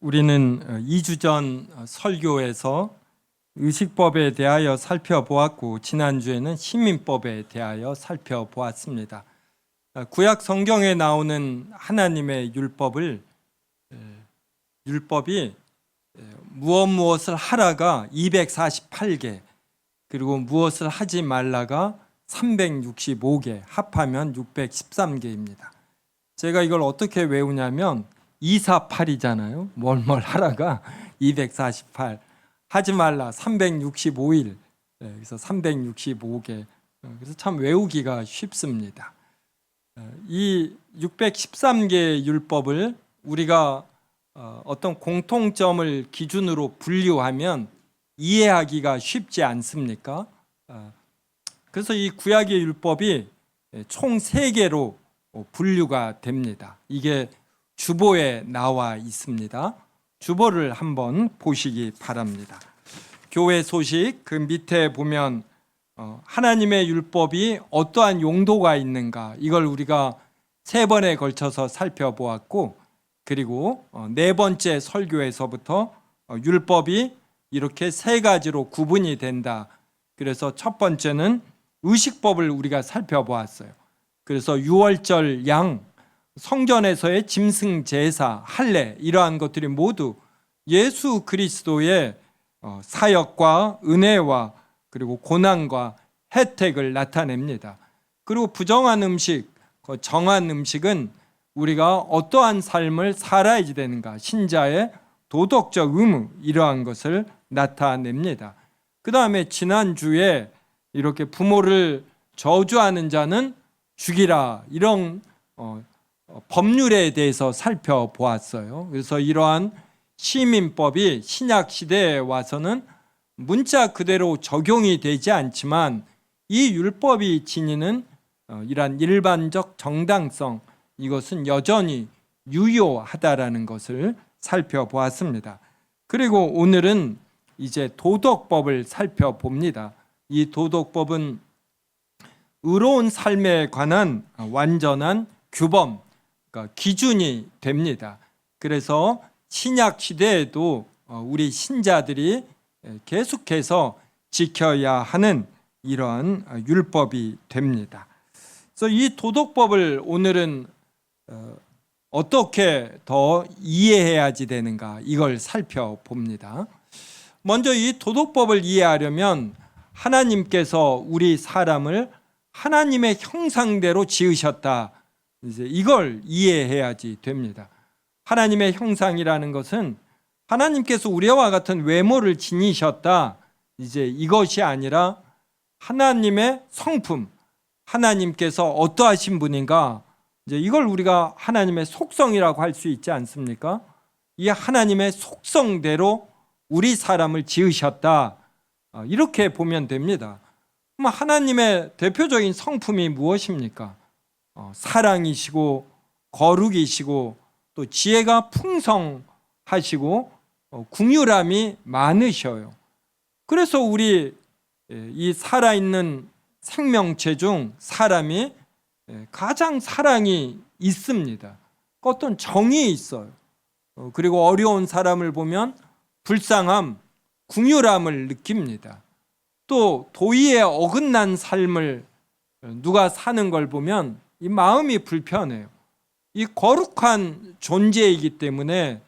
우리는 2주 전 설교에서 의식법에 대하여 살펴보았고, 지난주에는 시민법에 대하여 살펴보았습니다. 구약 성경에 나오는 하나님의 율법이 무엇을 하라가 248개, 그리고 무엇을 하지 말라가 365개, 합하면 613개입니다. 제가 이걸 어떻게 외우냐면 248이잖아요. 뭘 하라가 248, 하지 말라 365일, 그래서 365개. 그래서 참 외우기가 쉽습니다. 이 613개의 율법을 우리가 어떤 공통점을 기준으로 분류하면 이해하기가 쉽지 않습니까? 그래서 이 구약의 율법이 총 3개로 분류가 됩니다. 이게 주보에 나와 있습니다. 주보를 한번 보시기 바랍니다. 교회 소식 그 밑에 보면 하나님의 율법이 어떠한 용도가 있는가, 이걸 우리가 3번에 걸쳐서 살펴보았고, 그리고 4번째 설교에서부터 율법이 이렇게 3가지로 구분이 된다. 그래서 첫 번째는 의식법을 우리가 살펴보았어요. 그래서 유월절 양, 성전에서의 짐승 제사, 할례, 이러한 것들이 모두 예수 그리스도의 사역과 은혜와 그리고 고난과 혜택을 나타냅니다. 그리고 부정한 음식, 정한 음식은 우리가 어떠한 삶을 살아야지 되는가, 신자의 도덕적 의무, 이러한 것을 나타냅니다. 그 다음에 지난주에 이렇게 부모를 저주하는 자는 죽이라, 이런 법률에 대해서 살펴보았어요. 그래서 이러한 시민법이 신약 시대에 와서는 문자 그대로 적용이 되지 않지만 이 율법이 지니는 이러한 일반적 정당성, 이것은 여전히 유효하다라는 것을 살펴보았습니다. 그리고 오늘은 이제 도덕법을 살펴봅니다. 이 도덕법은 의로운 삶에 관한 완전한 규범, 그러니까 기준이 됩니다. 그래서 신약 시대에도 우리 신자들이 계속해서 지켜야 하는 이러한 율법이 됩니다. 그래서 이 도덕법을 오늘은 어떻게 더 이해해야지 되는가, 이걸 살펴봅니다. 먼저 이 도덕법을 이해하려면 하나님께서 우리 사람을 하나님의 형상대로 지으셨다, 이제 이걸 이해해야지 됩니다. 하나님의 형상이라는 것은 하나님께서 우리와 같은 외모를 지니셨다, 이제 이것이 아니라 하나님의 성품, 하나님께서 어떠하신 분인가, 이제 이걸 우리가 하나님의 속성이라고 할 수 있지 않습니까? 이 하나님의 속성대로 우리 사람을 지으셨다, 이렇게 보면 됩니다. 그럼 하나님의 대표적인 성품이 무엇입니까? 사랑이시고 거룩이시고 또 지혜가 풍성하시고 긍휼함이 많으셔요. 그래서 우리 이 살아있는 생명체 중 사람이 가장 사랑이 있습니다. 어떤 정이 있어요. 그리고 어려운 사람을 보면 불쌍함, 긍휼함을 느낍니다. 또 도의에 어긋난 삶을 누가 사는 걸 보면 이 마음이 불편해요. 이 거룩한 존재이기 때문에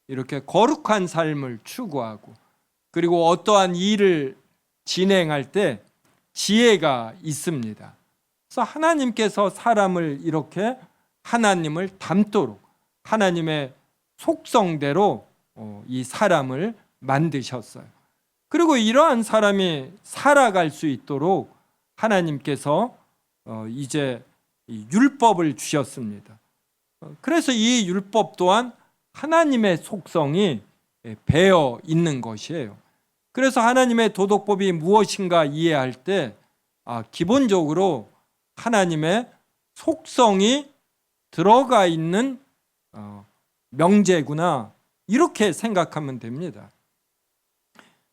이렇게 거룩한 삶을 추구하고, 그리고 어떠한 일을 진행할 때 지혜가 있습니다. 그래서 하나님께서 사람을 이렇게 하나님을 닮도록 하나님의 속성대로 이 사람을 만드셨어요. 그리고 이러한 사람이 살아갈 수 있도록 하나님께서 이제 율법을 주셨습니다. 그래서 이 율법 또한 하나님의 속성이 배어 있는 것이에요. 그래서 하나님의 도덕법이 무엇인가 이해할 때 기본적으로 하나님의 속성이 들어가 있는 명제구나, 이렇게 생각하면 됩니다.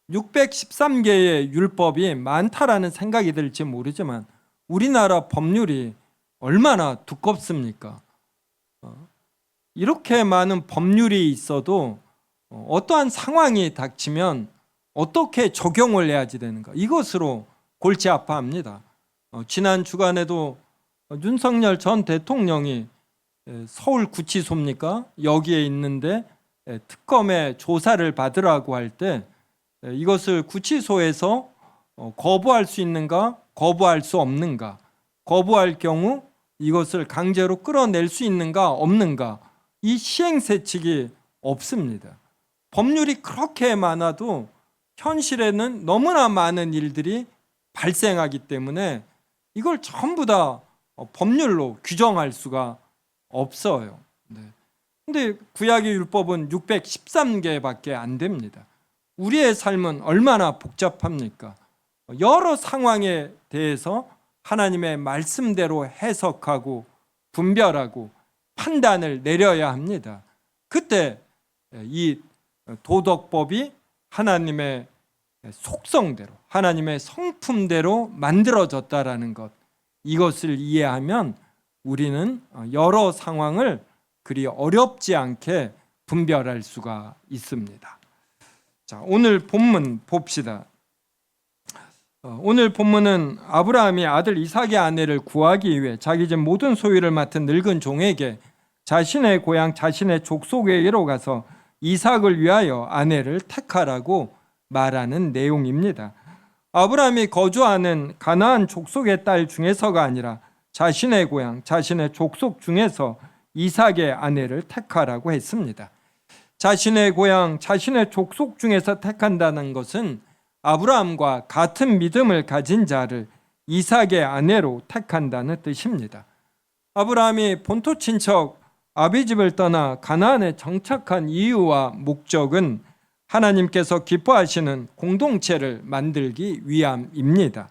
613개의 율법이 많다라는 생각이 들지 모르지만 우리나라 법률이 얼마나 두껍습니까? 이렇게 많은 법률이 있어도 어떠한 상황이 닥치면 어떻게 적용을 해야지 되는가, 이것으로 골치 아파합니다. 지난 주간에도 윤석열 전 대통령이 서울구치소입니까? 여기에 있는데 특검의 조사를 받으라고 할 때 이것을 구치소에서 거부할 수 있는가, 거부할 수 없는가, 거부할 경우 이것을 강제로 끌어낼 수 있는가 없는가, 이 시행세칙이 없습니다. 법률이 그렇게 많아도 현실에는 너무나 많은 일들이 발생하기 때문에 이걸 전부 다 법률로 규정할 수가 없어요. 근데 구약의 율법은 613개밖에 안 됩니다. 우리의 삶은 얼마나 복잡합니까? 여러 상황에 대해서 하나님의 말씀대로 해석하고 분별하고 판단을 내려야 합니다. 그때 이 도덕법이 하나님의 속성대로, 하나님의 성품대로 만들어졌다라는 것, 이것을 이해하면 우리는 여러 상황을 그리 어렵지 않게 분별할 수가 있습니다. 자, 오늘 본문 봅시다. 오늘 본문은 아브라함이 아들 이삭의 아내를 구하기 위해 자기 집 모든 소유를 맡은 늙은 종에게 자신의 고향, 자신의 족속에게로 가서 이삭을 위하여 아내를 택하라고 말하는 내용입니다. 아브라함이 거주하는 가나안 족속의 딸 중에서가 아니라 자신의 고향, 자신의 족속 중에서 이삭의 아내를 택하라고 했습니다. 자신의 고향, 자신의 족속 중에서 택한다는 것은 아브라함과 같은 믿음을 가진 자를 이삭의 아내로 택한다는 뜻입니다. 아브라함이 본토 친척 아비집을 떠나 가나안에 정착한 이유와 목적은 하나님께서 기뻐하시는 공동체를 만들기 위함입니다.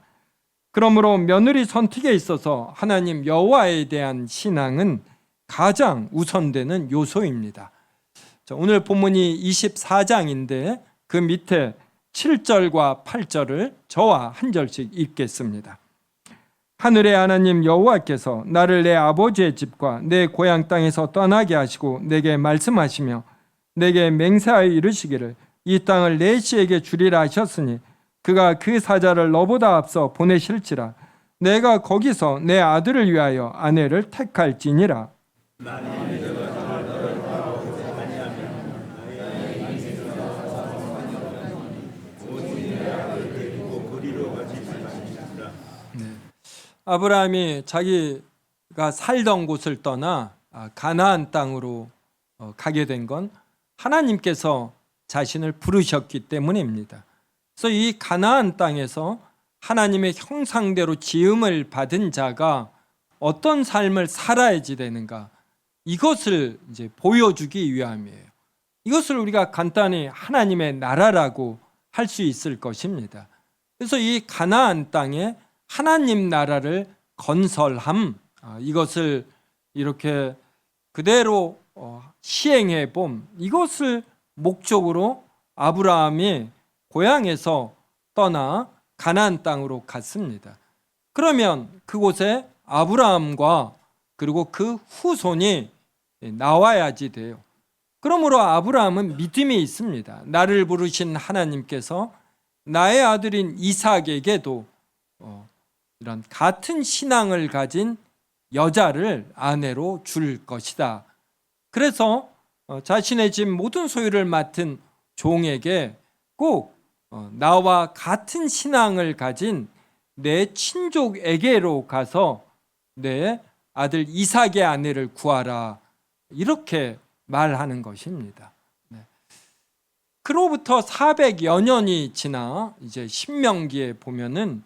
그러므로 며느리 선택에 있어서 하나님 여호와에 대한 신앙은 가장 우선되는 요소입니다. 오늘 본문이 24장인데 그 밑에 7절과 8절을 저와 한 절씩 읽겠습니다. 하늘의 하나님 여호와께서 나를 내 아버지의 집과 내 고향 땅에서 떠나게 하시고 내게 말씀하시며 내게 맹세하여 이르시기를 이 땅을 내 씨에게 주리라 하셨으니 그가 그 사자를 너보다 앞서 보내실지라 내가 거기서 내 아들을 위하여 아내를 택할지니라. 아브라함이 자기가 살던 곳을 떠나 가나안 땅으로 가게 된 건 하나님께서 자신을 부르셨기 때문입니다. 그래서 이 가나안 땅에서 하나님의 형상대로 지음을 받은 자가 어떤 삶을 살아야지 되는가, 이것을 이제 보여주기 위함이에요. 이것을 우리가 간단히 하나님의 나라라고 할 수 있을 것입니다. 그래서 이 가나안 땅에 하나님 나라를 건설함, 이것을 이렇게 그대로 시행해 봄, 이것을 목적으로 아브라함이 고향에서 떠나 가나안 땅으로 갔습니다. 그러면 그곳에 아브라함과 그리고 그 후손이 나와야지 돼요. 그러므로 아브라함은 믿음이 있습니다. 나를 부르신 하나님께서 나의 아들인 이삭에게도 이런 같은 신앙을 가진 여자를 아내로 줄 것이다. 그래서 자신의 집 모든 소유를 맡은 종에게 꼭 나와 같은 신앙을 가진 내 친족에게로 가서 내 아들 이삭의 아내를 구하라, 이렇게 말하는 것입니다. 그로부터 400여 년이 지나 이제 신명기에 보면은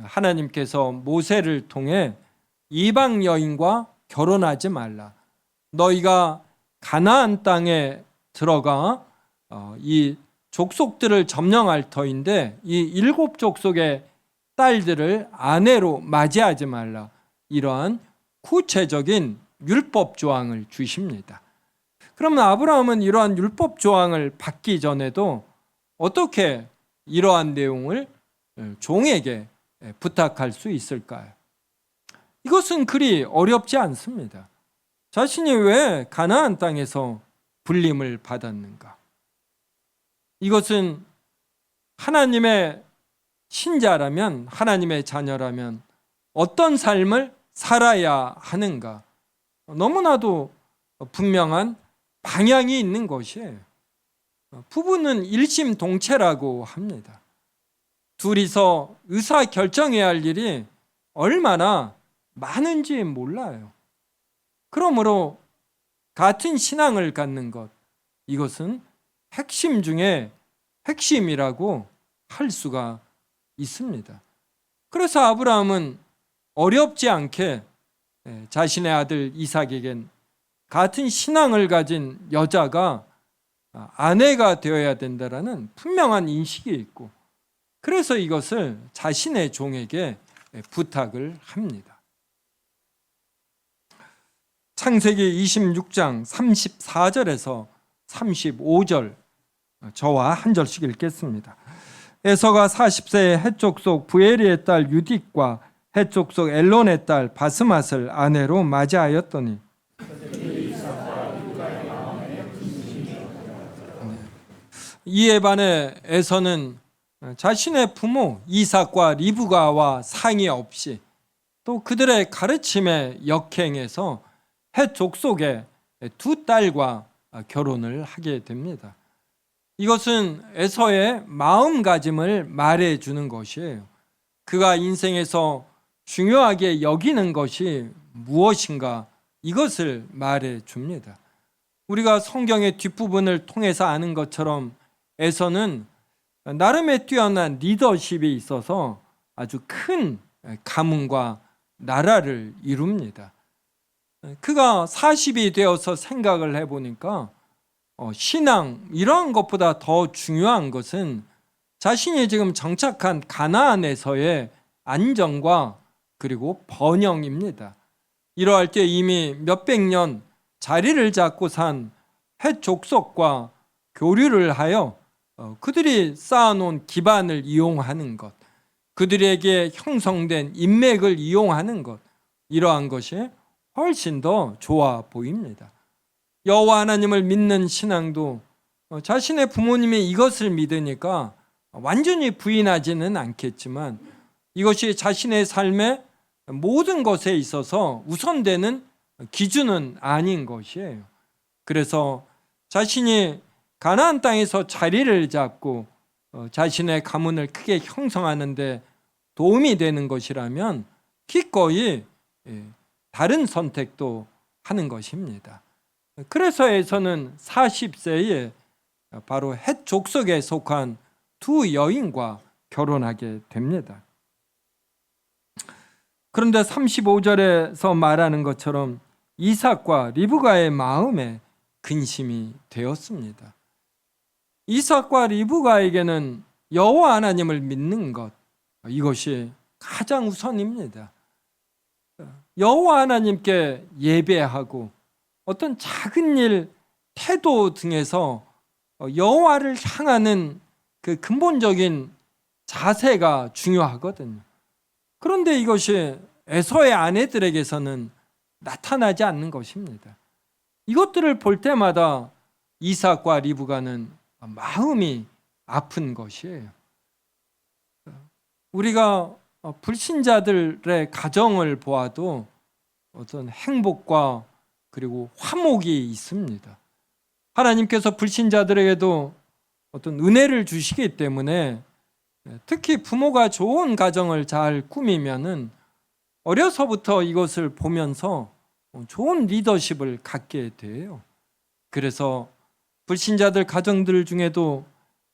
하나님께서 모세를 통해 이방 여인과 결혼하지 말라, 너희가 가나안 땅에 들어가 이 족속들을 점령할 터인데 이 7 족속의 딸들을 아내로 맞이하지 말라, 이러한 구체적인 율법 조항을 주십니다. 그러면 아브라함은 이러한 율법 조항을 받기 전에도 어떻게 이러한 내용을 종에게 부탁할 수 있을까요? 이것은 그리 어렵지 않습니다. 자신이 왜 가나안 땅에서 불림을 받았는가? 이것은 하나님의 신자라면, 하나님의 자녀라면 어떤 삶을 살아야 하는가, 너무나도 분명한 방향이 있는 것이에요. 부부는 일심동체라고 합니다. 둘이서 의사결정해야 할 일이 얼마나 많은지 몰라요. 그러므로 같은 신앙을 갖는 것, 이것은 핵심 중에 핵심이라고 할 수가 있습니다. 그래서 아브라함은 어렵지 않게 자신의 아들 이삭에겐 같은 신앙을 가진 여자가 아내가 되어야 된다라는 분명한 인식이 있고, 그래서 이것을 자신의 종에게 부탁을 합니다. 창세기 26장 34절에서 35절, 저와 한 절씩 읽겠습니다. 에서가 40세에 헷족속 부에리의 딸 유딕과 헷족속 엘론의 딸 바스맛을 아내로 맞이하였더니, 이에 반해 에서는 자신의 부모 이삭과 리브가와 상의 없이 또 그들의 가르침에 역행해서 헷 족속의 두 딸과 결혼을 하게 됩니다. 이것은 에서의 마음가짐을 말해주는 것이에요. 그가 인생에서 중요하게 여기는 것이 무엇인가, 이것을 말해줍니다. 우리가 성경의 뒷부분을 통해서 아는 것처럼 에서는 나름의 뛰어난 리더십이 있어서 아주 큰 가문과 나라를 이룹니다. 그가 40이 되어서 생각을 해보니까 신앙, 이러한 것보다 더 중요한 것은 자신이 지금 정착한 가나안에서의 안정과 그리고 번영입니다. 이러할 때 이미 몇백 년 자리를 잡고 산 헷 족속과 교류를 하여 그들이 쌓아놓은 기반을 이용하는 것, 그들에게 형성된 인맥을 이용하는 것, 이러한 것이 훨씬 더 좋아 보입니다. 여호와 하나님을 믿는 신앙도 자신의 부모님이 이것을 믿으니까 완전히 부인하지는 않겠지만 이것이 자신의 삶의 모든 것에 있어서 우선되는 기준은 아닌 것이에요. 그래서 자신이 가나안 땅에서 자리를 잡고 자신의 가문을 크게 형성하는 데 도움이 되는 것이라면 기꺼이 다른 선택도 하는 것입니다. 그래서 에서는 40세에 바로 헷 족속에 속한 두 여인과 결혼하게 됩니다. 그런데 35절에서 말하는 것처럼 이삭과 리브가의 마음에 근심이 되었습니다. 이삭과 리브가에게는 여호와 하나님을 믿는 것, 이것이 가장 우선입니다. 여호와 하나님께 예배하고 어떤 작은 일, 태도 등에서 여호와를 향하는 그 근본적인 자세가 중요하거든요. 그런데 이것이 에서의 아내들에게서는 나타나지 않는 것입니다. 이것들을 볼 때마다 이삭과 리브가는 마음이 아픈 것이에요. 우리가 불신자들의 가정을 보아도 어떤 행복과 그리고 화목이 있습니다. 하나님께서 불신자들에게도 어떤 은혜를 주시기 때문에 특히 부모가 좋은 가정을 잘 꾸미면은 어려서부터 이것을 보면서 좋은 리더십을 갖게 돼요. 그래서 불신자들 가정들 중에도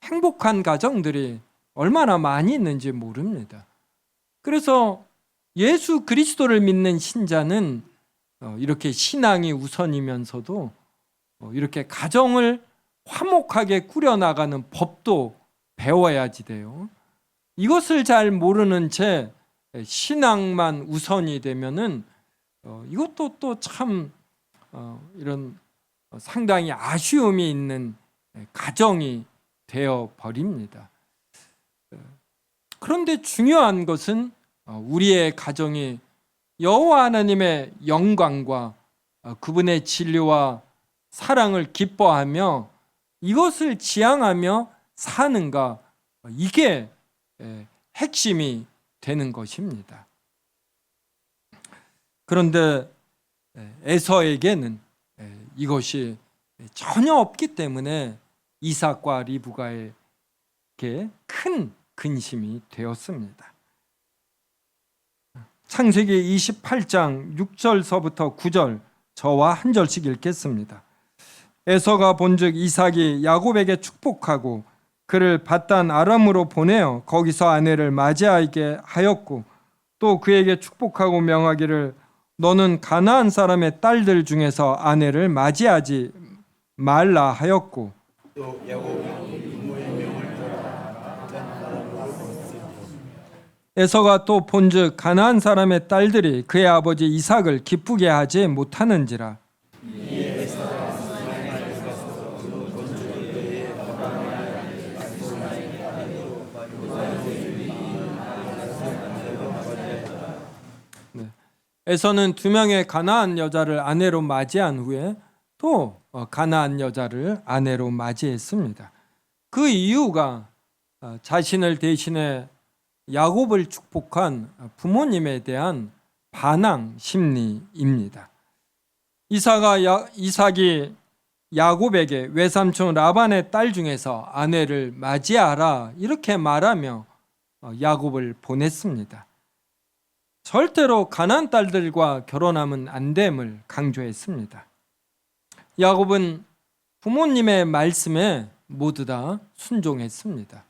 행복한 가정들이 얼마나 많이 있는지 모릅니다. 그래서 예수 그리스도를 믿는 신자는 이렇게 신앙이 우선이면서도 이렇게 가정을 화목하게 꾸려나가는 법도 배워야지 돼요. 이것을 잘 모르는 채 신앙만 우선이 되면은 이것도 또 참 이런 상당히 아쉬움이 있는 가정이 되어 버립니다. 그런데 중요한 것은 우리의 가정이 여호와 하나님의 영광과 그분의 진리와 사랑을 기뻐하며 이것을 지향하며 사는가, 이게 핵심이 되는 것입니다. 그런데 에서에게는 이것이 전혀 없기 때문에 이삭과 리브가에게 큰 근심이 되었습니다. 창세기 28장 6절서부터 9절, 저와 한 절씩 읽겠습니다. 에서가 본즉 이삭이 야곱에게 축복하고 그를 밧단 아람으로 보내어 거기서 아내를 맞이하게 하였고, 또 그에게 축복하고 명하기를 너는 가나안 사람의 딸들 중에서 아내를 맞이하지 말라 하였고, 에서가 또 본즉 가나안 사람의 딸들이 그의 아버지 이삭을 기쁘게 하지 못하는지라. 에서는 2명의 가나안 여자를 아내로 맞이한 후에 또 가나안 여자를 아내로 맞이했습니다. 그 이유가 자신을 대신해 야곱을 축복한 부모님에 대한 반항 심리입니다. 이삭이 야곱에게 외삼촌 라반의 딸 중에서 아내를 맞이하라 이렇게 말하며 야곱을 보냈습니다. 절대로 가나안 딸들과 결혼하면 안 됨을 강조했습니다. 야곱은 부모님의 말씀에 모두 다 순종했습니다.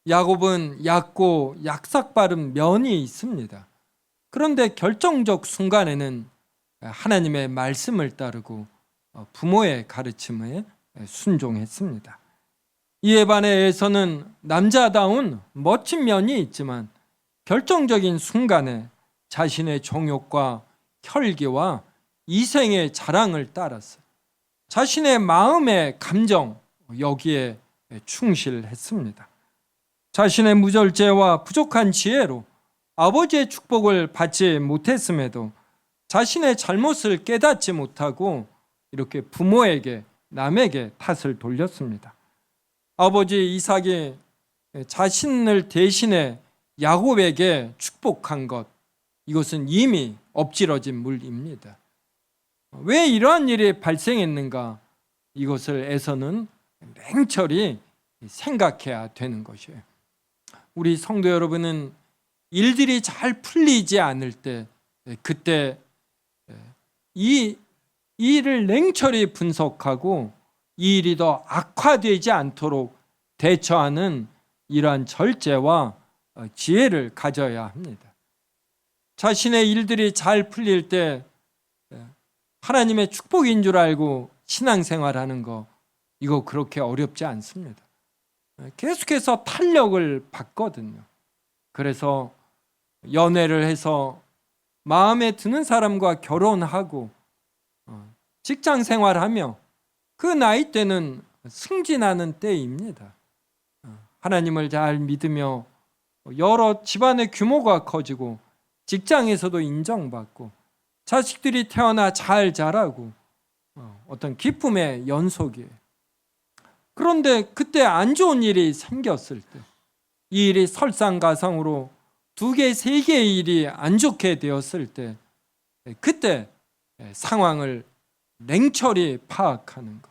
야곱은 얕고 약삭빠른 면이 있습니다. 그런데 결정적 순간에는 하나님의 말씀을 따르고 부모의 가르침에 순종했습니다. 이에 반해 에서는 남자다운 멋진 면이 있지만 결정적인 순간에 자신의 정욕과 혈기와 이생의 자랑을 따랐어요. 자신의 마음의 감정, 여기에 충실했습니다. 자신의 무절제와 부족한 지혜로 아버지의 축복을 받지 못했음에도 자신의 잘못을 깨닫지 못하고 이렇게 부모에게, 남에게 탓을 돌렸습니다. 아버지 이삭이 자신을 대신해 야곱에게 축복한 것, 이것은 이미 엎질러진 물입니다. 왜 이러한 일이 발생했는가? 이것을 에서는 냉철히 생각해야 되는 것이에요. 우리 성도 여러분은 일들이 잘 풀리지 않을 때, 그때 이 일을 냉철히 분석하고 이 일이 더 악화되지 않도록 대처하는 이러한 절제와 지혜를 가져야 합니다. 자신의 일들이 잘 풀릴 때 하나님의 축복인 줄 알고 신앙생활하는 거, 이거 그렇게 어렵지 않습니다. 계속해서 탄력을 받거든요. 그래서 연애를 해서 마음에 드는 사람과 결혼하고 직장 생활하며 그 나이 때는 승진하는 때입니다. 하나님을 잘 믿으며 여러 집안의 규모가 커지고 직장에서도 인정받고 자식들이 태어나 잘 자라고 어떤 기쁨의 연속이에요. 그런데 그때 안 좋은 일이 생겼을 때, 이 일이 설상가상으로 2개, 3개의 일이 안 좋게 되었을 때, 그때 상황을 냉철히 파악하는 것.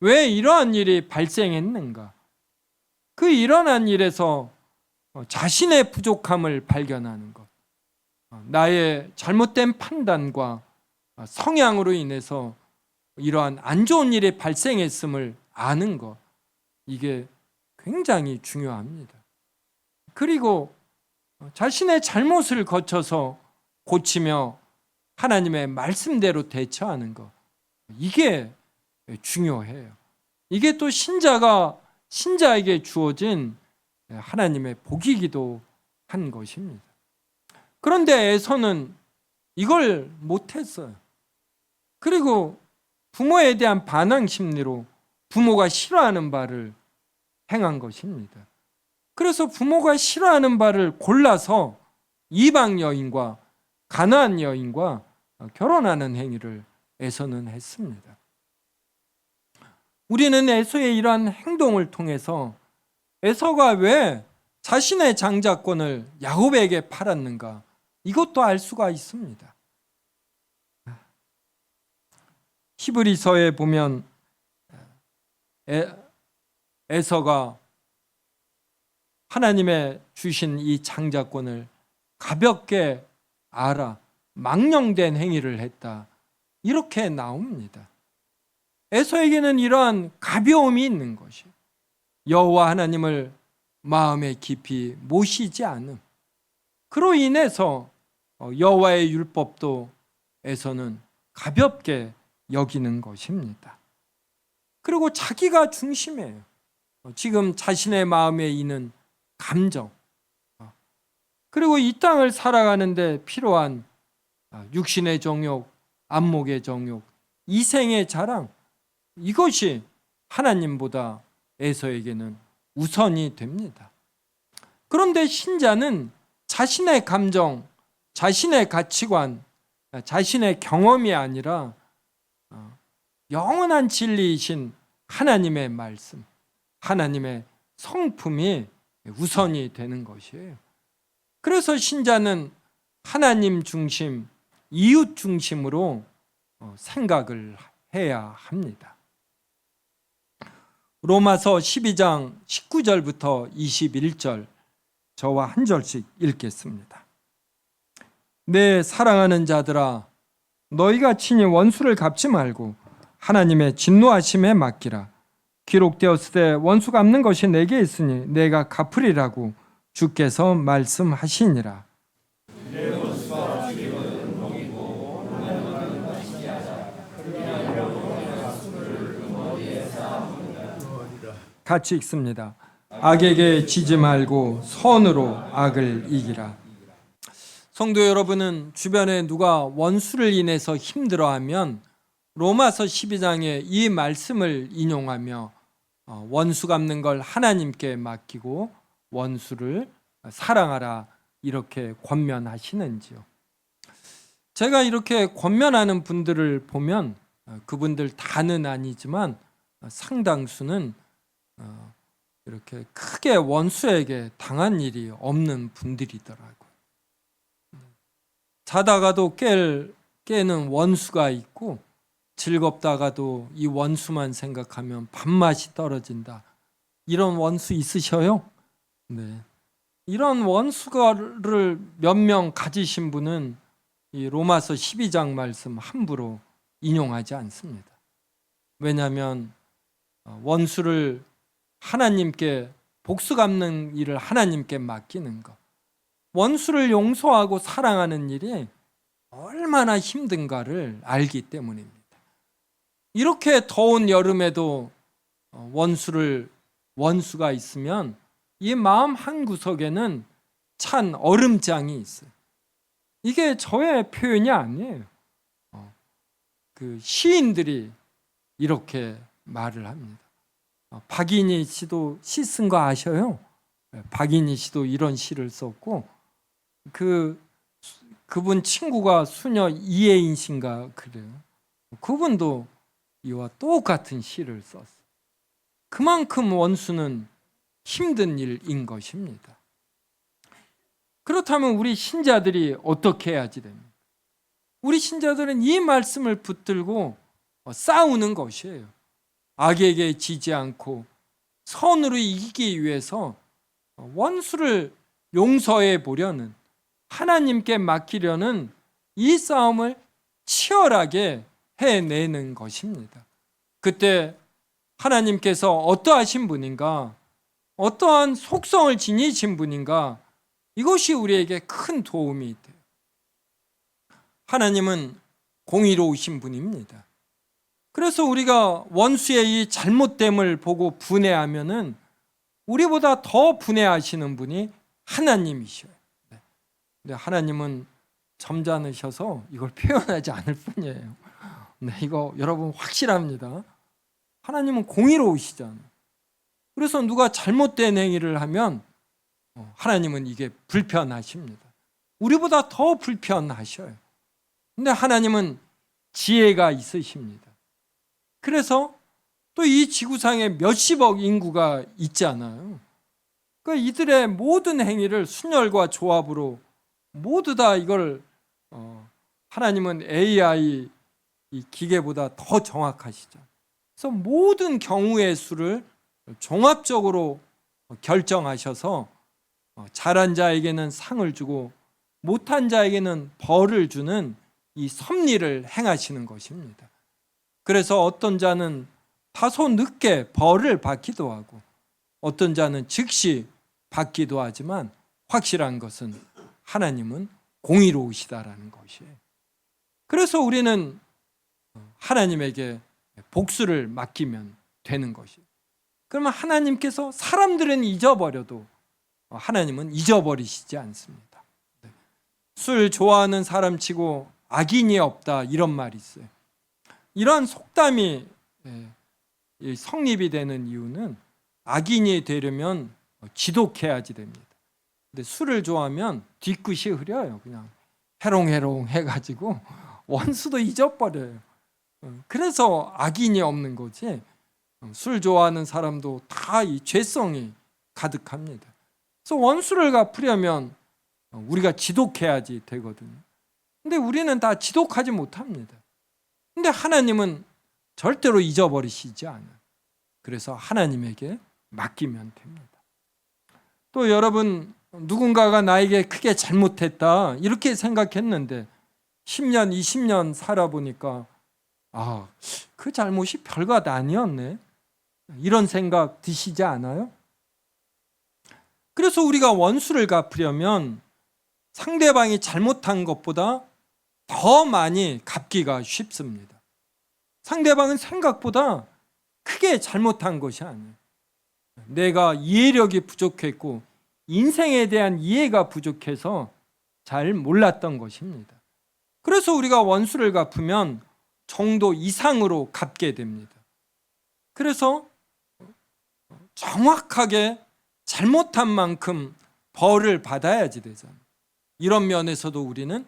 왜 이러한 일이 발생했는가? 그 일어난 일에서 자신의 부족함을 발견하는 것. 나의 잘못된 판단과 성향으로 인해서 이러한 안 좋은 일이 발생했음을 아는 것, 이게 굉장히 중요합니다. 그리고 자신의 잘못을 거쳐서 고치며 하나님의 말씀대로 대처하는 것, 이게 중요해요. 이게 또 신자에게 주어진 하나님의 복이기도 한 것입니다. 그런데 에서는 이걸 못했어요. 그리고 부모에 대한 반항 심리로 부모가 싫어하는 바를 행한 것입니다. 그래서 부모가 싫어하는 바를 골라서 이방 여인과 가나안 여인과 결혼하는 행위를 에서는 했습니다. 우리는 에서의 이러한 행동을 통해서 에서가 왜 자신의 장자권을 야곱에게 팔았는가? 이것도 알 수가 있습니다. 히브리서에 보면 에서가 하나님의 주신 이 장자권을 가볍게 알아 망령된 행위를 했다, 이렇게 나옵니다. 에서에게는 이러한 가벼움이 있는 것이에요. 여호와 하나님을 마음에 깊이 모시지 않음, 그로 인해서 여호와의 율법도 에서는 가볍게 여기는 것입니다. 그리고 자기가 중심이에요. 지금 자신의 마음에 있는 감정, 그리고 이 땅을 살아가는데 필요한 육신의 정욕, 안목의 정욕, 이생의 자랑, 이것이 하나님보다 에서에게는 우선이 됩니다. 그런데 신자는 자신의 감정, 자신의 가치관, 자신의 경험이 아니라 영원한 진리이신 하나님의 말씀, 하나님의 성품이 우선이 되는 것이에요. 그래서 신자는 하나님 중심, 이웃 중심으로 생각을 해야 합니다. 로마서 12장 19절부터 21절, 저와 한 절씩 읽겠습니다. 내 사랑하는 자들아, 너희가 친히 원수를 갚지 말고 하나님의 진노하심에 맡기라. 기록되었으되 원수 갚는 것이 내게 있으니 내가 갚으리라고 주께서 말씀하시니라. 같이 읽습니다. 악에게 지지 말고 선으로 악을 이기라. 성도 여러분은 주변에 누가 원수를 인해서 힘들어하면 로마서 12장의 이 말씀을 인용하며 원수 갚는 걸 하나님께 맡기고 원수를 사랑하라, 이렇게 권면하시는지요? 제가 이렇게 권면하는 분들을 보면 그분들 다는 아니지만 상당수는 이렇게 크게 원수에게 당한 일이 없는 분들이더라고요. 자다가도 깨는 원수가 있고, 즐겁다가도 이 원수만 생각하면 밥맛이 떨어진다, 이런 원수 있으셔요? 네. 이런 원수를 몇 명 가지신 분은 이 로마서 12장 말씀 함부로 인용하지 않습니다. 왜냐하면 원수를 하나님께, 복수 갚는 일을 하나님께 맡기는 것, 원수를 용서하고 사랑하는 일이 얼마나 힘든가를 알기 때문입니다. 이렇게 더운 여름에도 원수가 있으면 이 마음 한구석에는 찬 얼음장이 있어요. 이게 저의 표현이 아니에요. 그 시인들이 이렇게 말을 합니다. 박인희 씨도 시 쓴 거 아셔요? 박인희 씨도 이런 시를 썼고, 그분 친구가 수녀 이혜인 씨인가 그래요. 그분도 이와 똑같은 시를 썼어요. 그만큼 원수는 힘든 일인 것입니다. 그렇다면 우리 신자들이 어떻게 해야지 됩니까? 우리 신자들은 이 말씀을 붙들고 싸우는 것이에요. 악에게 지지 않고 선으로 이기기 위해서 원수를 용서해 보려는, 하나님께 맡기려는 이 싸움을 치열하게 해내는 것입니다. 그때 하나님께서 어떠하신 분인가, 어떠한 속성을 지니신 분인가, 이것이 우리에게 큰 도움이 돼요. 하나님은 공의로우신 분입니다. 그래서 우리가 원수의 이 잘못됨을 보고 분해하면은 우리보다 더 분해하시는 분이 하나님이셔요. 근데 하나님은 점잖으셔서 이걸 표현하지 않을 뿐이에요. 네, 이거 여러분 확실합니다. 하나님은 공의로우시잖아요. 그래서 누가 잘못된 행위를 하면 하나님은 이게 불편하십니다. 우리보다 더 불편하셔요. 근데 하나님은 지혜가 있으십니다. 그래서 또 이 지구상에 몇십억 인구가 있잖아요. 이들의 모든 행위를 순혈과 조합으로 모두 다 이걸 하나님은 AI 이 기계보다 더 정확하시죠. 그래서 모든 경우의 수를 종합적으로 결정하셔서 잘한 자에게는 상을 주고 못한 자에게는 벌을 주는 이 섭리를 행하시는 것입니다. 그래서 어떤 자는 다소 늦게 벌을 받기도 하고 어떤 자는 즉시 받기도 하지만 확실한 것은 하나님은 공의로우시다라는 것이에요. 그래서 우리는 하나님에게 복수를 맡기면 되는 것이에요. 그러면 하나님께서 사람들은 잊어버려도 하나님은 잊어버리시지 않습니다. 술 좋아하는 사람치고 악인이 없다 이런 말이 있어요. 이러한 속담이 성립이 되는 이유는 악인이 되려면 지독해야지 됩니다. 근데 술을 좋아하면 뒤끝이 흐려요. 그냥 해롱해롱 해가지고 원수도 잊어버려요. 그래서 악인이 없는 거지. 술 좋아하는 사람도 다 이 죄성이 가득합니다. 그래서 원수를 갚으려면 우리가 지독해야지 되거든요. 근데 우리는 다 지독하지 못합니다. 근데 하나님은 절대로 잊어버리시지 않아요. 그래서 하나님에게 맡기면 됩니다. 또 여러분, 누군가가 나에게 크게 잘못했다 이렇게 생각했는데 10년, 20년 살아보니까 그 잘못이 별것 아니었네 이런 생각 드시지 않아요? 그래서 우리가 원수를 갚으려면 상대방이 잘못한 것보다 더 많이 갚기가 쉽습니다. 상대방은 생각보다 크게 잘못한 것이 아니에요. 내가 이해력이 부족했고 인생에 대한 이해가 부족해서 잘 몰랐던 것입니다. 그래서 우리가 원수를 갚으면 정도 이상으로 갚게 됩니다. 그래서 정확하게 잘못한 만큼 벌을 받아야지 되잖아요. 이런 면에서도 우리는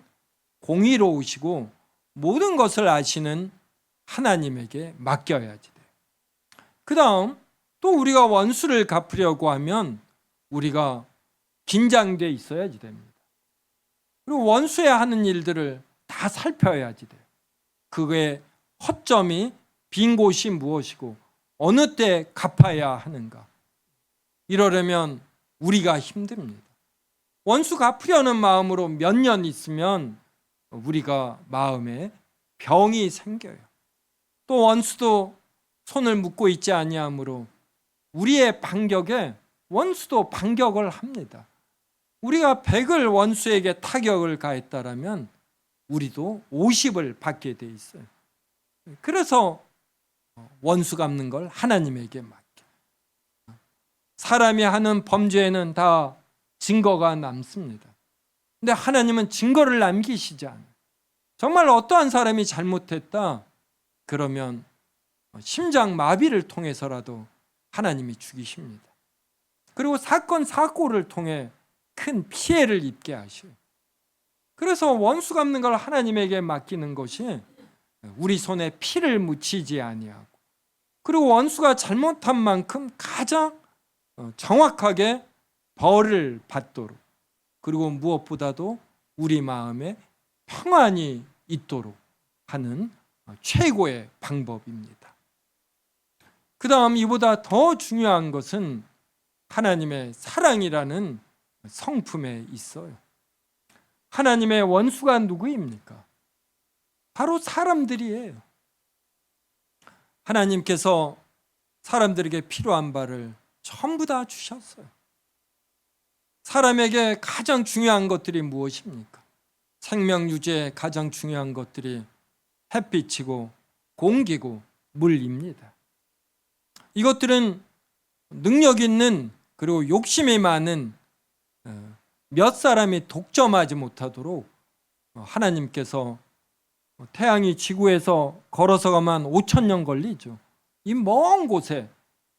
공의로우시고 모든 것을 아시는 하나님에게 맡겨야지 돼요. 그 다음 또 우리가 원수를 갚으려고 하면 우리가 긴장돼 있어야지 됩니다. 그리고 원수야 하는 일들을 다 살펴야지 돼요. 그의 허점이 빈 곳이 무엇이고 어느 때 갚아야 하는가. 이러려면 우리가 힘듭니다. 원수 갚으려는 마음으로 몇 년 있으면 우리가 마음에 병이 생겨요. 또 원수도 손을 묶고 있지 아니하므로 우리의 반격에 원수도 반격을 합니다. 우리가 100을 원수에게 타격을 가했다라면 우리도 50을 받게 돼 있어요. 그래서 원수 갚는 걸 하나님에게 맡겨. 사람이 하는 범죄에는 다 증거가 남습니다. 근데 하나님은 증거를 남기시지 않아요. 정말 어떠한 사람이 잘못했다 그러면 심장 마비를 통해서라도 하나님이 죽이십니다. 그리고 사건 사고를 통해 큰 피해를 입게 하셔요. 그래서 원수 갚는 걸 하나님에게 맡기는 것이 우리 손에 피를 묻히지 아니하고 그리고 원수가 잘못한 만큼 가장 정확하게 벌을 받도록 그리고 무엇보다도 우리 마음에 평안이 있도록 하는 최고의 방법입니다. 그 다음 이보다 더 중요한 것은 하나님의 사랑이라는 성품에 있어요. 하나님의 원수가 누구입니까? 바로 사람들이에요. 하나님께서 사람들에게 필요한 바를 전부 다 주셨어요. 사람에게 가장 중요한 것들이 무엇입니까? 생명 유지에 가장 중요한 것들이 햇빛이고 공기고 물입니다. 이것들은 능력 있는 그리고 욕심이 많은 몇 사람이 독점하지 못하도록 하나님께서 태양이 지구에서 걸어서 가면 5,000년 걸리죠. 이 먼 곳에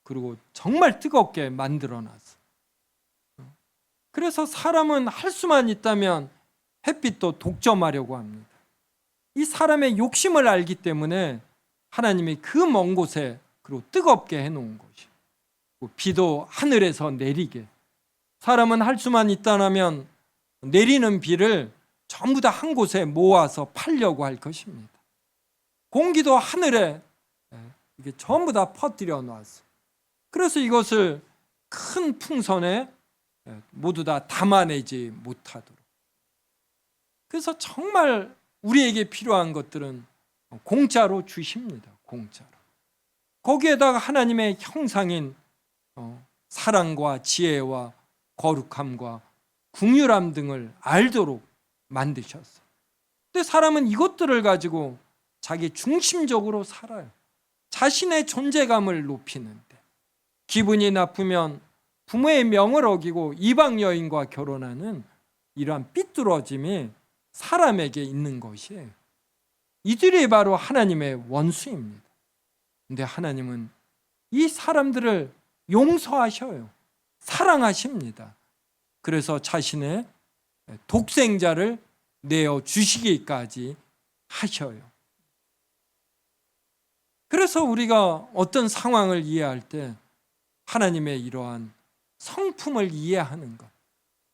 그리고 정말 뜨겁게 만들어놨어. 그래서 사람은 할 수만 있다면 햇빛도 독점하려고 합니다. 이 사람의 욕심을 알기 때문에 하나님이 그 먼 곳에 그리고 뜨겁게 해놓은 것이 비도 하늘에서 내리게 사람은 할 수만 있다면 내리는 비를 전부 다 한 곳에 모아서 팔려고 할 것입니다. 공기도 하늘에 이게 전부 다 퍼뜨려 놨어. 그래서 이것을 큰 풍선에 모두 다 담아내지 못하도록. 그래서 정말 우리에게 필요한 것들은 공짜로 주십니다. 공짜로. 거기에다가 하나님의 형상인 사랑과 지혜와 거룩함과 긍휼함 등을 알도록 만드셨어요. 근데 사람은 이것들을 가지고 자기 중심적으로 살아요. 자신의 존재감을 높이는데, 기분이 나쁘면 부모의 명을 어기고 이방 여인과 결혼하는 이러한 삐뚤어짐이 사람에게 있는 것이에요. 이들이 바로 하나님의 원수입니다. 근데 하나님은 이 사람들을 용서하셔요. 사랑하십니다. 그래서 자신의 독생자를 내어 주시기까지 하셔요. 그래서 우리가 어떤 상황을 이해할 때 하나님의 이러한 성품을 이해하는 것,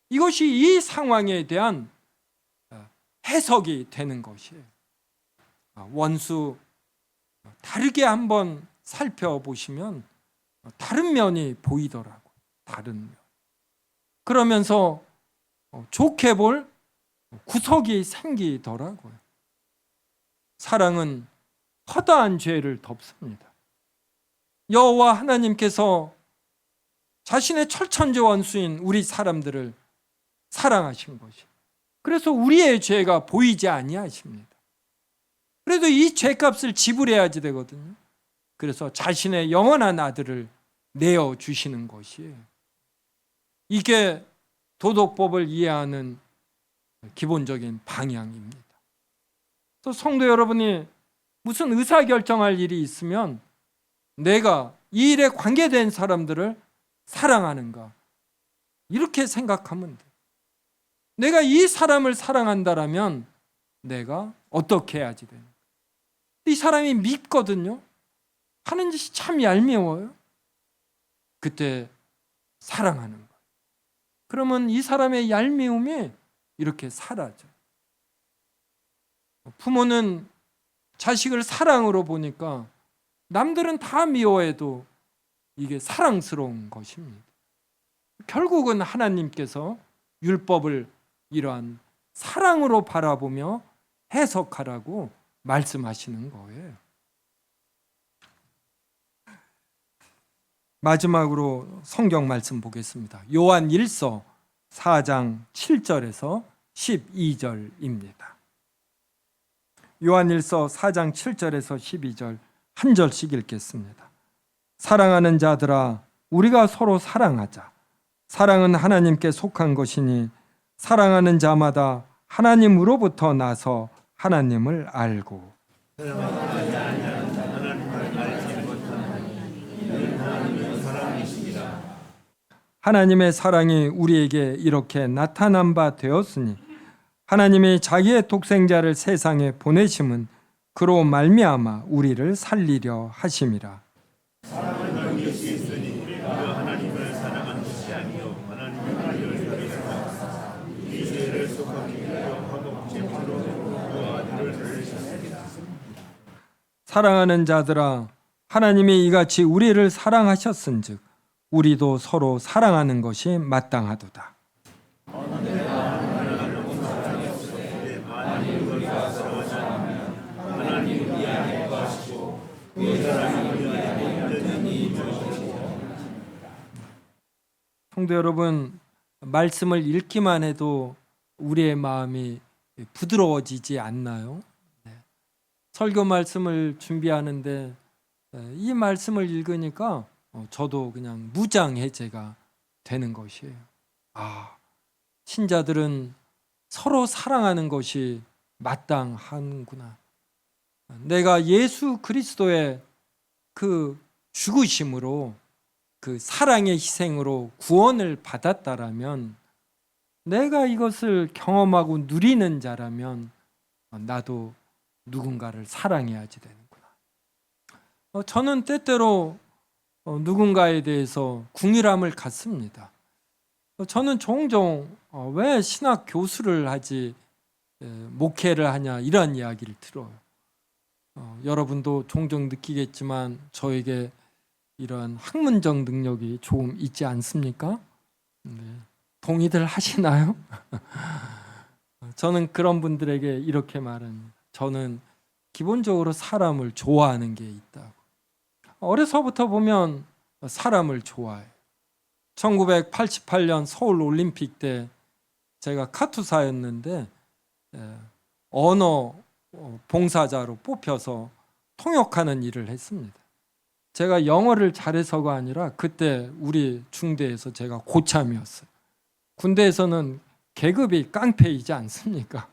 이것이 이 상황에 대한 해석이 되는 것이에요. 원수 다르게 한번 살펴보시면 다른 면이 보이더라고요. 다른 면. 그러면서 좋게 볼 구석이 생기더라고요. 사랑은 허다한 죄를 덮습니다. 여호와 하나님께서 자신의 철천지 원수인 우리 사람들을 사랑하신 것이, 그래서 우리의 죄가 보이지 아니하십니다. 그래도 이 죄값을 지불해야지 되거든요. 그래서 자신의 영원한 아들을 내어 주시는 것이에요. 이게 도덕법을 이해하는 기본적인 방향입니다. 또 성도 여러분이 무슨 의사결정할 일이 있으면 내가 이 일에 관계된 사람들을 사랑하는가, 이렇게 생각하면 돼. 내가 이 사람을 사랑한다라면 내가 어떻게 해야지 되는 거야. 이 사람이 밉거든요. 하는 짓이 참 얄미워요. 그때 사랑하는 거예요. 그러면 이 사람의 얄미움이 이렇게 사라져요. 부모는 자식을 사랑으로 보니까 남들은 다 미워해도 이게 사랑스러운 것입니다. 결국은 하나님께서 율법을 이러한 사랑으로 바라보며 해석하라고 말씀하시는 거예요. 마지막으로 성경 말씀 보겠습니다. 요한 1서 4장 7절에서 12절입니다. 요한 1서 4장 7절에서 12절 한 절씩 읽겠습니다. 사랑하는 자들아, 우리가 서로 사랑하자. 사랑은 하나님께 속한 것이니 사랑하는 자마다 하나님으로부터 나서 하나님을 알고, 하나님의 사랑이 우리에게 이렇게 나타난 바 되었으니 하나님이 자기의 독생자를 세상에 보내심은 그로 말미암아 우리를 살리려 하심이라. 사랑하는 자들아, 하나님이 이같이 우리를 사랑하셨은즉 우리도 서로 사랑하는 것이 마땅하도다. 성도 여러분, 말씀을 읽기만 해도 우리의 마음이 부드러워지지 않나요? 설교 말씀을 준비하는데 이 말씀을 읽으니까 저도 그냥 무장해제가 되는 것이에요. 신자들은 서로 사랑하는 것이 마땅하구나. 내가 예수 그리스도의 그 죽으심으로, 그 사랑의 희생으로 구원을 받았다라면, 내가 이것을 경험하고 누리는 자라면 나도 누군가를 사랑해야지 되는구나. 저는 때때로 누군가에 대해서 궁일함을 갖습니다. 저는 종종 왜 신학 교수를 하지 목회를 하냐 이런 이야기를 들어요. 여러분도 종종 느끼겠지만 저에게 이런 학문적 능력이 조금 있지 않습니까? 네. 동의들 하시나요? 저는 그런 분들에게 이렇게 말합니다. 저는 기본적으로 사람을 좋아하는 게 있다고. 어려서부터 보면 사람을 좋아해요. 1988년 서울 올림픽 때 제가 카투사였는데 언어 봉사자로 뽑혀서 통역하는 일을 했습니다. 제가 영어를 잘해서가 아니라 그때 우리 중대에서 제가 고참이었어요. 군대에서는 계급이 깡패이지 않습니까?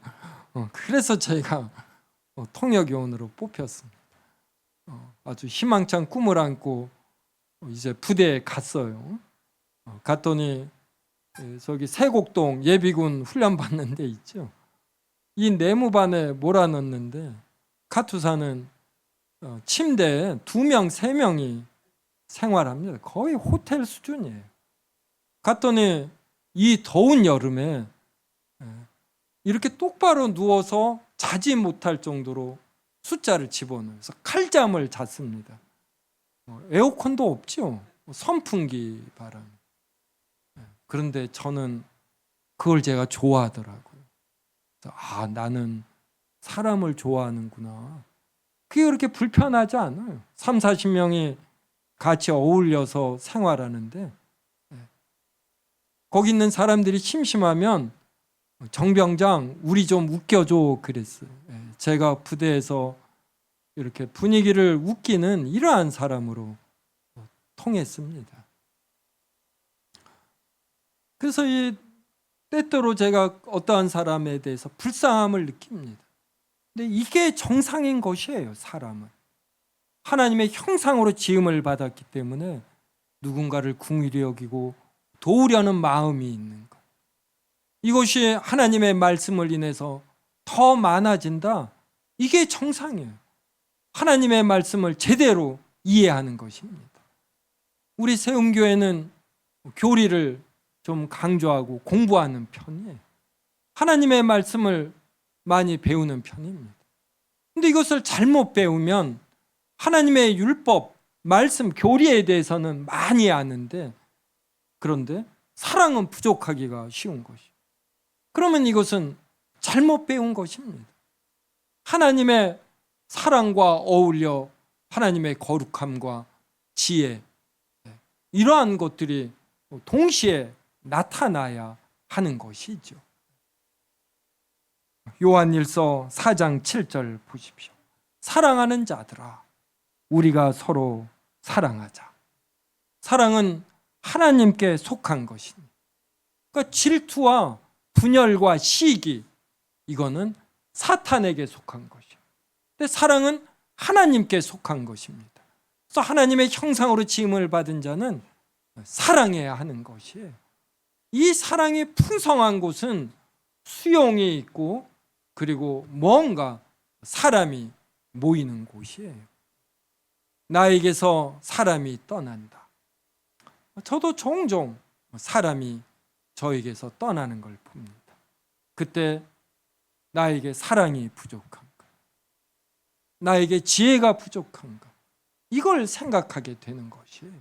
그래서 제가 통역요원으로 뽑혔습니다. 아주 희망찬 꿈을 안고 이제 부대에 갔어요. 갔더니 저기 세곡동 예비군 훈련 받는 데 있죠. 이 내무반에 몰아넣는데 카투사는 침대에 2명, 3명이 생활합니다. 거의 호텔 수준이에요. 갔더니 이 더운 여름에 이렇게 똑바로 누워서 자지 못할 정도로 숫자를 집어넣어서 칼잠을 잤습니다. 에어컨도 없죠. 선풍기 바람. 그런데 저는 그걸 제가 좋아하더라고요. 나는 사람을 좋아하는구나. 그게 그렇게 불편하지 않아요. 3, 40명이 같이 어울려서 생활하는데 거기 있는 사람들이 심심하면 정병장 우리 좀 웃겨줘 그랬어요. 제가 부대에서 이렇게 분위기를 웃기는 이러한 사람으로 통했습니다. 그래서 이 때때로 제가 어떠한 사람에 대해서 불쌍함을 느낍니다. 근데 이게 정상인 것이에요. 사람은 하나님의 형상으로 지음을 받았기 때문에 누군가를 긍휼히 여기고 도우려는 마음이 있는 것, 이것이 하나님의 말씀을 인해서 더 많아진다. 이게 정상이에요. 하나님의 말씀을 제대로 이해하는 것입니다. 우리 세움교회는 교리를 좀 강조하고 공부하는 편이에요. 하나님의 말씀을 많이 배우는 편입니다. 근데 이것을 잘못 배우면 하나님의 율법, 말씀, 교리에 대해서는 많이 아는데 그런데 사랑은 부족하기가 쉬운 것이에요. 그러면 이것은 잘못 배운 것입니다. 하나님의 사랑과 어울려 하나님의 거룩함과 지혜, 이러한 것들이 동시에 나타나야 하는 것이죠. 요한일서 4장 7절 보십시오. 사랑하는 자들아, 우리가 서로 사랑하자. 사랑은 하나님께 속한 것입니다. 그러니까 질투와 분열과 시기, 이거는 사탄에게 속한 것이에요. 근데 사랑은 하나님께 속한 것입니다. 그래서 하나님의 형상으로 지음을 받은 자는 사랑해야 하는 것이에요. 이 사랑이 풍성한 곳은 수용이 있고 그리고 뭔가 사람이 모이는 곳이에요. 나에게서 사람이 떠난다. 저도 종종 사람이 저에게서 떠나는 걸 봅니다. 그때 나에게 사랑이 부족한가? 나에게 지혜가 부족한가? 이걸 생각하게 되는 것이에요.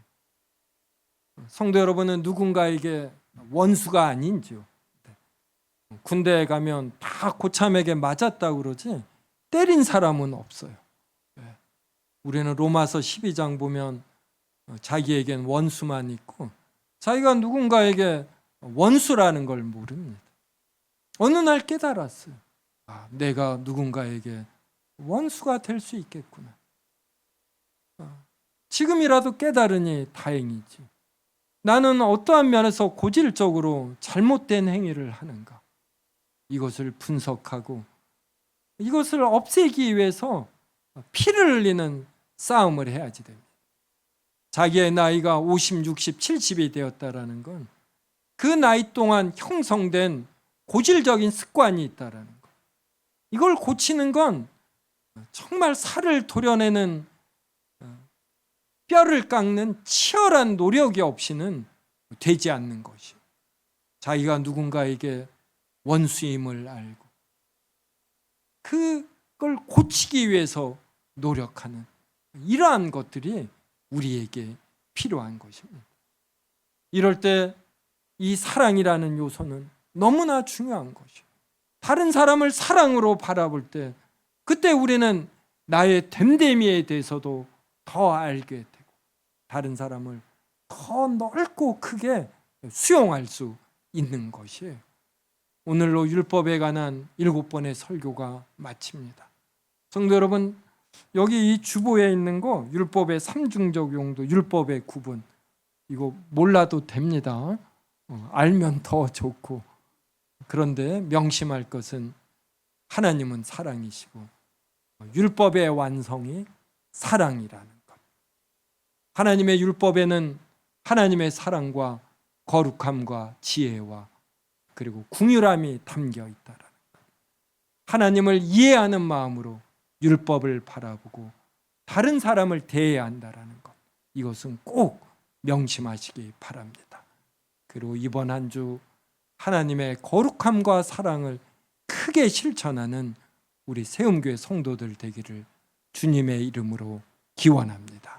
성도 여러분은 누군가에게 원수가 아닌지요. 군대에 가면 다 고참에게 맞았다고 그러지 때린 사람은 없어요. 우리는 로마서 12장 보면 자기에겐 원수만 있고 자기가 누군가에게 원수라는 걸 모릅니다. 어느 날 깨달았어요. 내가 누군가에게 원수가 될 수 있겠구나. 지금이라도 깨달으니 다행이지. 나는 어떠한 면에서 고질적으로 잘못된 행위를 하는가? 이것을 분석하고 이것을 없애기 위해서 피를 흘리는 싸움을 해야지 됩니다. 자기의 나이가 50, 60, 70이 되었다라는 건 그 나이 동안 형성된 고질적인 습관이 있다라는 것. 이걸 고치는 건 정말 살을 도려내는 뼈를 깎는 치열한 노력이 없이는 되지 않는 것이에요. 자기가 누군가에게 원수임을 알고 그걸 고치기 위해서 노력하는 이러한 것들이 우리에게 필요한 것입니다. 이럴 때 이 사랑이라는 요소는 너무나 중요한 것이에요. 다른 사람을 사랑으로 바라볼 때 그때 우리는 나의 됨됨이에 대해서도 더 알게 되고 다른 사람을 더 넓고 크게 수용할 수 있는 것이에요. 오늘로 율법에 관한 7번의 설교가 마칩니다. 성도 여러분, 여기 이 주보에 있는 거 율법의 삼중적 용도, 율법의 구분 이거 몰라도 됩니다. 알면 더 좋고 그런데 명심할 것은 하나님은 사랑이시고 율법의 완성이 사랑이라는 것. 하나님의 율법에는 하나님의 사랑과 거룩함과 지혜와 그리고 궁휼함이 담겨 있다라는 것. 하나님을 이해하는 마음으로 율법을 바라보고 다른 사람을 대해야 한다라는 것. 이것은 꼭 명심하시기 바랍니다. 그리고 이번 한 주 하나님의 거룩함과 사랑을 크게 실천하는 우리 세움교회 성도들 되기를 주님의 이름으로 기원합니다.